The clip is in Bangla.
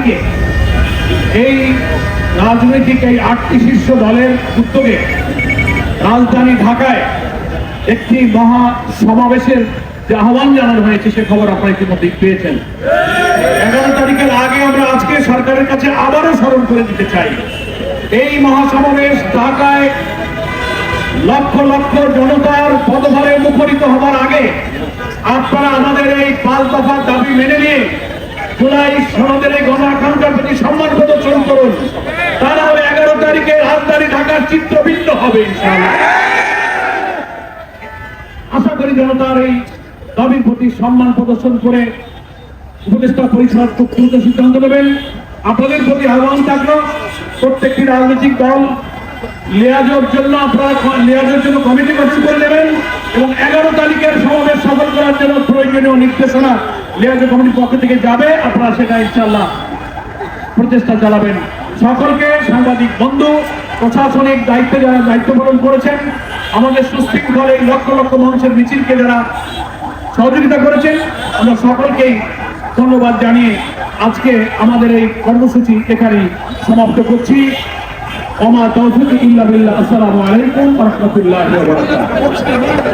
তারিখে এই রাজনৈতিক এই 8টি শীর্ষ দলের উদ্যোগে রাজধানী ঢাকায় একটি মহা সমাবেশের যে আহ্বান জানানো হয়েছে সে খবর আপনারা ইতিমধ্যে পেয়েছেন। 11 তারিখের আগে আমরা আজকে সরকারের কাছে আবারও স্মরণ করে দিতে চাই, এই মহাসমাবেশ ঢাকায় লক্ষ লক্ষ জনতার পদভারে মুখরিত হবার আগে আপনারা আমাদের এই 5 দফার দাবি মেনে নিয়ে জুলাই সনদের এই গণ আকাঙ্ক্ষার প্রতি সম্মান প্রদর্শন করুন। তা না হলে 11 তারিখে রাজধানী ঢাকার চিত্র ভিন্ন হবে ইনশাআল্লাহ। আশা করি জনতার এই দাবির প্রতি সম্মান প্রদর্শন করে উপদেষ্টা পরিষদ খুব দ্রুত সিদ্ধান্ত নেবেন। আপনাদের প্রতি আহ্বান থাকলো, প্রত্যেকটি রাজনৈতিক দল লিয়াজের জন্য কমিটি গঠন করে নেবেন এবং 11 তারিখের সমাবেশ সফল করার জন্য প্রয়োজনীয় নির্দেশনা লিয়াজ কমিটির পক্ষ থেকে যাবে। আপনারা সেটা ইনশাআল্লাহ প্রচেষ্টা চালাবেন। সকলকে সাংবাদিক বন্ধু, প্রশাসনিক দায়িত্বে যারা দায়িত্ব পালন করেছেন, আমাদের সুশৃঙ্খল এই লক্ষ লক্ষ মানুষের মিছিলকে যারা সহযোগিতা করেছেন, আমরা সকলকেই ধন্যবাদ জানিয়ে আজকে আমাদের এই কর্মসূচি এখানেই সমাপ্ত করছি। ওমা তৌফিক ইল্লা বিল্লাহ। আসসালামু আলাইকুম ওয়া রাহমাতুল্লাহি ওয়া বারাকাতুহু।